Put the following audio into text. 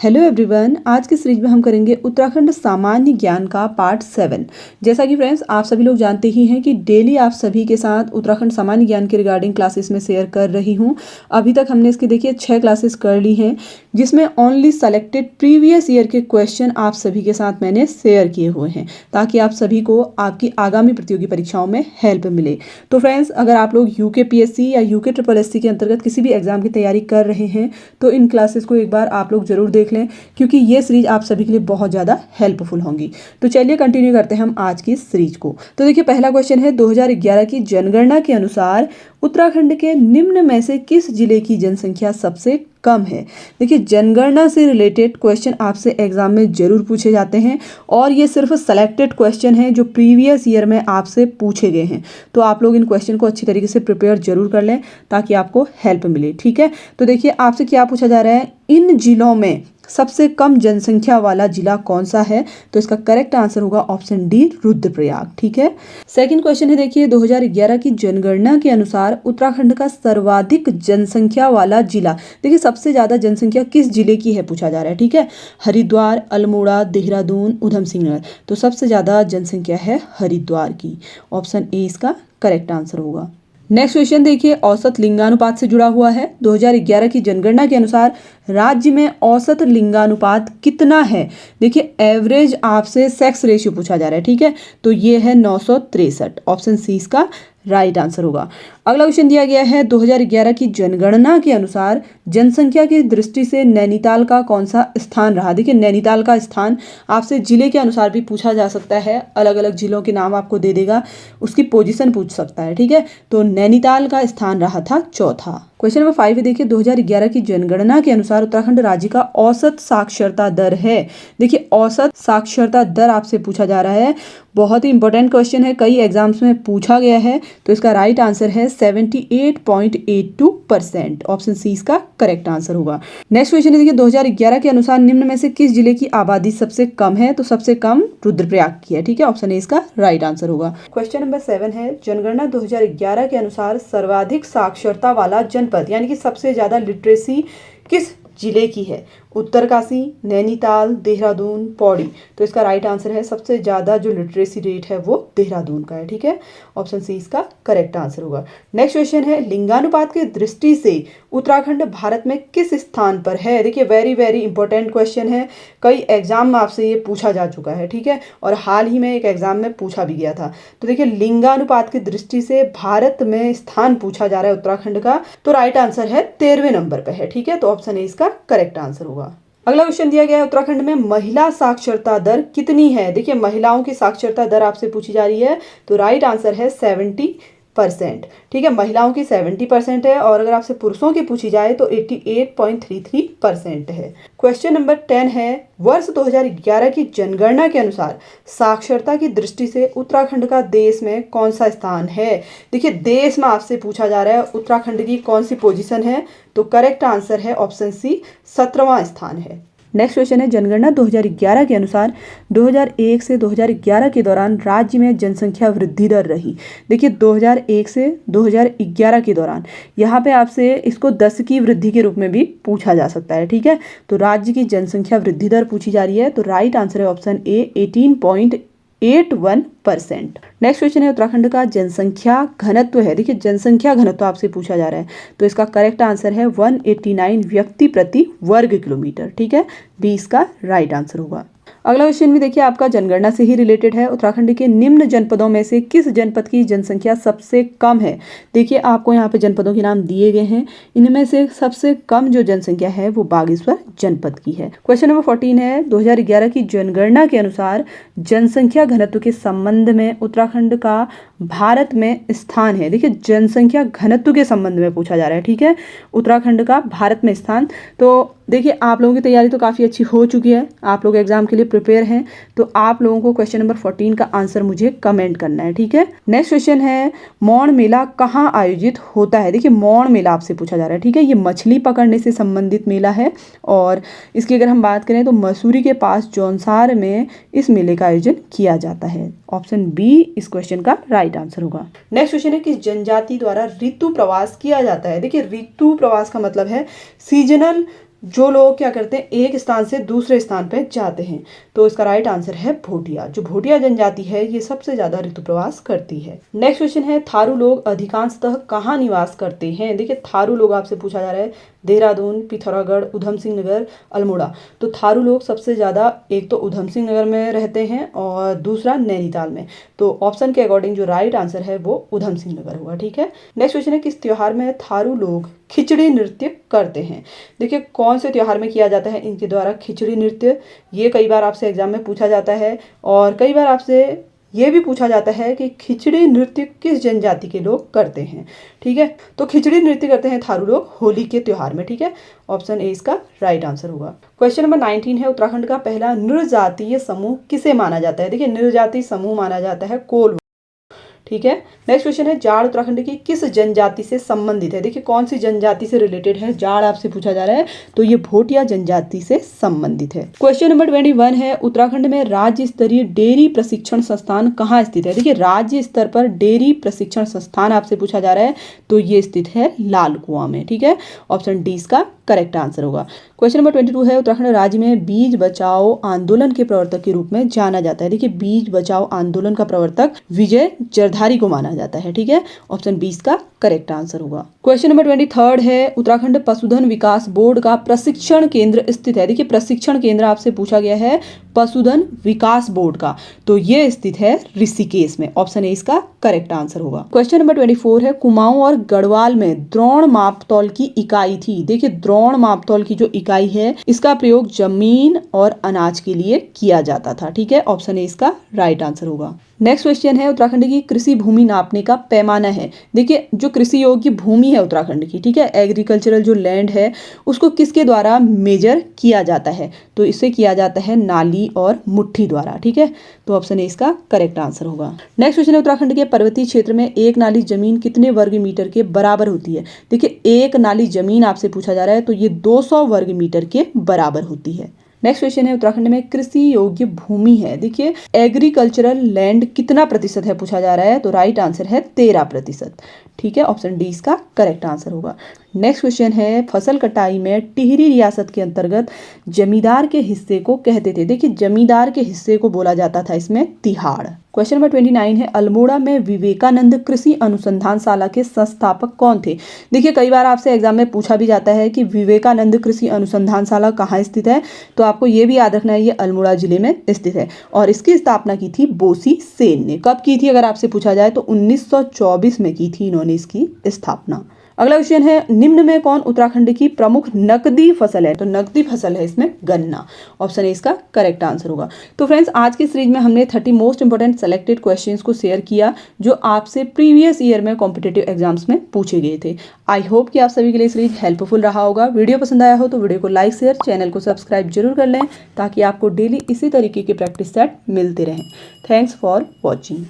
Hello everyone, आज की series में हम करेंगे उत्तराखंड सामान्य ज्ञान का पार्ट 7। जैसा कि फ्रेंड्स आप सभी लोग जानते ही हैं कि डेली आप सभी के साथ उत्तराखंड सामान्य ज्ञान के रिगार्डिंग क्लासेस में शेयर कर रही हूं। अभी तक हमने इसकी देखिए 6 क्लासेस कर ली हैं, जिसमें ओनली सेलेक्टेड प्रीवियस ईयर के क्वेश्चन आप सभी के साथ मैंने शेयर किए हुए हैं, ताकि आप सभी को आपकी आगामी प्रतियोगी परीक्षाओं में हेल्प मिले। तो फ्रेंड्स, अगर आप लोग यूके या यूके SSC के अंतर्गत किसी भी एग्जाम की तैयारी कर रहे हैं तो इन क्लासेस को एक बार आप लोग जरूर देख लें, क्योंकि ये सीरीज आप सभी के लिए बहुत ज़्यादा हेल्पफुल होंगी। तो चलिए कंटिन्यू करते हैं हम आज की सीरीज को। तो देखिए, पहला क्वेश्चन है 2011 की जनगणना के अनुसार उत्तराखंड के निम्न में से किस जिले की जनसंख्या सबसे कम है। देखिए, जनगणना से रिलेटेड क्वेश्चन आपसे एग्जाम में जरूर पूछे जाते हैं, और ये सिर्फ सेलेक्टेड क्वेश्चन हैं जो प्रीवियस ईयर में आपसे पूछे गए हैं। तो आप लोग इन क्वेश्चन को अच्छी तरीके से प्रिपेयर जरूर कर लें, ताकि आपको हेल्प मिले। ठीक है, तो देखिए आपसे क्या पूछा जा रहा है, इन जिलों में सबसे कम जनसंख्या वाला जिला कौन सा है। तो इसका करेक्ट आंसर होगा ऑप्शन डी, रुद्रप्रयाग। ठीक है, सेकंड क्वेश्चन है, देखिए 2011 की जनगणना के अनुसार उत्तराखंड का सर्वाधिक जनसंख्या वाला जिला, देखिए सबसे ज्यादा जनसंख्या किस जिले की है पूछा जा रहा है। ठीक है, हरिद्वार, अल्मोड़ा, देहरादून, उधम सिंह नगर। तो सबसे ज्यादा जनसंख्या है हरिद्वार की। ऑप्शन ए इसका करेक्ट आंसर होगा। नेक्स्ट क्वेश्चन देखिए, औसत लिंगानुपात से जुड़ा हुआ है। 2011 की जनगणना के अनुसार राज्य में औसत लिंगानुपात कितना है। देखिए, एवरेज आपसे सेक्स रेशियो पूछा जा रहा है। ठीक है, तो ये है 963। ऑप्शन सी इसका राइट आंसर होगा। अगला क्वेश्चन दिया गया है, 2011 की जनगणना के अनुसार जनसंख्या की दृष्टि से नैनीताल का कौन सा स्थान रहा। देखिए, नैनीताल का स्थान आपसे जिले के अनुसार भी पूछा जा सकता है, अलग अलग जिलों के नाम आपको दे देगा, उसकी पोजीशन पूछ सकता है। ठीक है, तो नैनीताल का स्थान रहा था चौथा। क्वेश्चन नंबर 5 है, देखिए 2011 की जनगणना के अनुसार उत्तराखंड राज्य का औसत साक्षरता दर है। देखिए, औसत साक्षरता दर आपसे पूछा जा रहा है, बहुत ही इंपॉर्टेंट क्वेश्चन है, कई एग्जाम्स में पूछा गया है। तो इसका राइट आंसर है 78.82%। ऑप्शन सी इसका करेक्ट आंसर होगा। नेक्स्ट क्वेश्चन है, देखिए 2011 के अनुसार निम्न में से किस जिले की आबादी सबसे कम है। तो सबसे कम रुद्रप्रयाग की है। ठीक है, ऑप्शन ए इसका राइट आंसर होगा। क्वेश्चन नंबर 7 है, जनगणना 2011 के अनुसार सर्वाधिक साक्षरता वाला जनपद, यानी कि सबसे ज्यादा लिटरेसी किस जिले की है। उत्तरकाशी, नैनीताल, देहरादून, पौड़ी। तो इसका राइट आंसर है, सबसे ज्यादा जो लिटरेसी रेट है वो देहरादून का है। ठीक है, ऑप्शन सी इसका करेक्ट आंसर होगा। नेक्स्ट क्वेश्चन है, लिंगानुपात की दृष्टि से उत्तराखंड भारत में किस स्थान पर है। देखिए, वेरी वेरी इंपॉर्टेंट क्वेश्चन है, कई एग्जाम में आपसे ये पूछा जा चुका है। ठीक है, और हाल ही में एक एग्जाम में पूछा भी गया था। तो देखिए, लिंगानुपात की दृष्टि से भारत में स्थान पूछा जा रहा है उत्तराखंड का, तो राइट आंसर है 13वें नंबर पर है। ठीक है, तो ऑप्शन ए इसका करेक्ट आंसर होगा। अगला क्वेश्चन दिया गया है, उत्तराखंड में महिला साक्षरता दर कितनी है। देखिए, महिलाओं की साक्षरता दर आपसे पूछी जा रही है, तो राइट आंसर है 70%। ठीक है, महिलाओं की 70% है, और अगर आपसे पुरुषों की पूछी जाए तो 88.33% है। क्वेश्चन नंबर 10 है, वर्ष 2011 की जनगणना के अनुसार साक्षरता की दृष्टि से उत्तराखंड का देश में कौन सा स्थान है। देखिए, देश में आपसे पूछा जा रहा है उत्तराखंड की कौन सी पोजीशन है। तो करेक्ट आंसर है ऑप्शन सी, 17वां स्थान है। नेक्स्ट क्वेश्चन है, जनगणना 2011 के अनुसार 2001 से 2011 के दौरान राज्य में जनसंख्या वृद्धि दर रही। देखिए, 2001 से 2011 के दौरान, यहाँ पे आपसे इसको 10 की वृद्धि के रूप में भी पूछा जा सकता है। ठीक है, तो राज्य की जनसंख्या वृद्धि दर पूछी जा रही है, तो राइट आंसर है ऑप्शन ए, 18.81%। नेक्स्ट क्वेश्चन है, उत्तराखंड का जनसंख्या घनत्व है। देखिए, जनसंख्या घनत्व आपसे पूछा जा रहा है, तो इसका करेक्ट आंसर है 189 व्यक्ति प्रति वर्ग किलोमीटर। ठीक है, बी इसका राइट आंसर होगा। अगला क्वेश्चन भी देखिए आपका जनगणना से ही रिलेटेड है, उत्तराखंड के निम्न जनपदों में से किस जनपद की जनसंख्या सबसे कम है। देखिए, आपको यहाँ पे जनपदों के नाम दिए गए हैं, इनमें से सबसे कम जो जनसंख्या है वो बागेश्वर जनपद की है। क्वेश्चन नंबर 14 है, 2011 की जनगणना के अनुसार जनसंख्या घनत्व के संबंध में उत्तराखंड का भारत में स्थान है। देखिए, जनसंख्या घनत्व के संबंध में पूछा जा रहा है। ठीक है, उत्तराखंड का भारत में स्थान। तो देखिए, आप लोगों की तैयारी तो काफ़ी अच्छी हो चुकी है, आप लोग एग्जाम के लिए प्रिपेयर हैं, तो आप लोगों को क्वेश्चन नंबर 14 का आंसर मुझे कमेंट करना है। ठीक है, नेक्स्ट क्वेश्चन है, मौन मेला कहाँ आयोजित होता है। देखिए, मौन मेला आपसे पूछा जा रहा है। ठीक है, ये मछली पकड़ने से संबंधित मेला है, और इसकी अगर हम बात करें तो मसूरी के पास जौनसार में इस मेले का आयोजन किया जाता है। ऑप्शन बी इस क्वेश्चन का राइट आंसर होगा। नेक्स्ट क्वेश्चन है, किस जनजाति द्वारा ऋतु प्रवास किया जाता है। देखिए, ऋतु प्रवास का मतलब है सीजनल जो लोग क्या करते हैं, एक स्थान से दूसरे स्थान पे जाते हैं। तो इसका राइट आंसर है भोटिया। जो भोटिया जनजाति है ये सबसे ज्यादा ऋतु प्रवास करती है। नेक्स्ट क्वेश्चन है, थारू लोग अधिकांशतः कहाँ निवास करते हैं? देखिए थारू लोग आपसे पूछा जा रहा है देहरादून, पिथौरागढ़, उधम सिंह नगर, अल्मोड़ा। तो थारू लोग सबसे ज़्यादा एक तो उधम सिंह नगर में रहते हैं और दूसरा नैनीताल में। तो ऑप्शन के अकॉर्डिंग जो राइट आंसर है वो उधम सिंह नगर होगा। ठीक है। नेक्स्ट क्वेश्चन है, किस त्योहार में थारू लोग खिचड़ी नृत्य करते हैं? देखिए कौन से त्योहार में किया जाता है इनके द्वारा खिचड़ी नृत्य? ये कई बार आपसे एग्जाम में पूछा जाता है और कई बार आपसे ये भी पूछा जाता है कि खिचड़ी नृत्य किस जनजाति के लोग करते हैं। ठीक है, तो खिचड़ी नृत्य करते हैं थारू लोग होली के त्योहार में। ठीक है, ऑप्शन ए इसका राइट आंसर होगा। क्वेश्चन नंबर 19 है, उत्तराखंड का पहला नृजातीय समूह किसे माना जाता है? देखिए नृजातीय समूह माना जाता है कोल। ठीक है। नेक्स्ट क्वेश्चन है, जाड़ उत्तराखंड की किस जनजाति से संबंधित है? देखिए कौन सी जनजाति से रिलेटेड है जाड़ आपसे पूछा जा रहा है, तो ये भोटिया जनजाति से संबंधित है। क्वेश्चन नंबर 21 है, उत्तराखंड में राज्य स्तरीय डेयरी प्रशिक्षण संस्थान कहाँ स्थित है? देखिए राज्य स्तर पर डेयरी प्रशिक्षण संस्थान आपसे पूछा जा रहा है, तो ये स्थित है लाल कुआं में। ठीक है, ऑप्शन डी इसका करेक्ट आंसर होगा। क्वेश्चन नंबर 22 है, उत्तराखंड राज्य में बीज बचाओ आंदोलन के प्रवर्तक के रूप में जाना जाता है। देखिए बीज बचाओ आंदोलन का प्रवर्तक विजय जरधारी को माना जाता है। ठीक है, ऑप्शन 20 का करेक्ट आंसर होगा। क्वेश्चन नंबर 23 है, उत्तराखंड पशुधन विकास बोर्ड का प्रशिक्षण केंद्र स्थित है। देखिए प्रशिक्षण केंद्र आपसे पूछा गया है पशुधन विकास बोर्ड का, तो ये स्थित है ऋषिकेश में। ऑप्शन ए इसका करेक्ट आंसर होगा। क्वेश्चन नंबर 24 है, कुमाऊं और गढ़वाल में द्रोण मापतौल की इकाई थी। देखिए द्रोण मापतौल की जो इकाई है इसका प्रयोग जमीन और अनाज के लिए किया जाता था। ठीक है, ऑप्शन ए इसका राइट आंसर होगा। नेक्स्ट क्वेश्चन है, उत्तराखंड की कृषि भूमि नापने का पैमाना है। देखिए जो कृषि योग्य भूमि है उत्तराखंड की, ठीक है, एग्रीकल्चरल जो लैंड है उसको किसके द्वारा मेजर किया जाता है? तो इसे किया जाता है नाली और मुट्ठी द्वारा। ठीक है, तो ऑप्शन ए इसका करेक्ट आंसर होगा। नेक्स्ट क्वेश्चन है, उत्तराखंड के पर्वतीय क्षेत्र में एक नाली जमीन कितने वर्ग मीटर के बराबर होती है? देखिए एक नाली जमीन आपसे पूछा जा रहा है, तो ये 200 वर्ग मीटर के बराबर होती है। नेक्स्ट क्वेश्चन है, उत्तराखंड में कृषि योग्य भूमि है। देखिए एग्रीकल्चरल लैंड कितना प्रतिशत है पूछा जा रहा है, तो राइट आंसर है 13%। ठीक है, ऑप्शन डी इसका करेक्ट आंसर होगा। नेक्स्ट क्वेश्चन है, फसल कटाई में टिहरी रियासत के अंतर्गत जमींदार के हिस्से को कहते थे। देखिए जमींदार के हिस्से को बोला जाता था इसमें तिहाड़। क्वेश्चन नंबर 29 है, अल्मोड़ा में विवेकानंद कृषि अनुसंधानशाला के संस्थापक कौन थे? देखिए कई बार आपसे एग्जाम में पूछा भी जाता है कि विवेकानंद कृषि अनुसंधानशाला कहाँ स्थित है, तो आपको ये भी याद रखना है ये अल्मोड़ा जिले में स्थित है और इसकी स्थापना की थी बोसी सेन ने। कब की थी अगर आपसे पूछा जाए तो 1924 में की थी इन्होंने इसकी स्थापना। अगला क्वेश्चन है, निम्न में कौन उत्तराखंड की प्रमुख नकदी फसल है? तो नकदी फसल है इसमें गन्ना। ऑप्शन ए इसका करेक्ट आंसर होगा। तो फ्रेंड्स आज की सीरीज में हमने 30 मोस्ट इंपोर्टेंट सेलेक्टेड क्वेश्चंस को शेयर किया जो आपसे प्रीवियस ईयर में कॉम्पिटिटिव एग्जाम्स में पूछे गए थे। आई होप कि आप सभी के लिए सीरीज हेल्पफुल रहा होगा। वीडियो पसंद आया हो तो वीडियो को लाइक शेयर, चैनल को सब्सक्राइब जरूर कर लें ताकि आपको डेली इसी तरीके के प्रैक्टिस सेट मिलते रहें। Thanks for watching.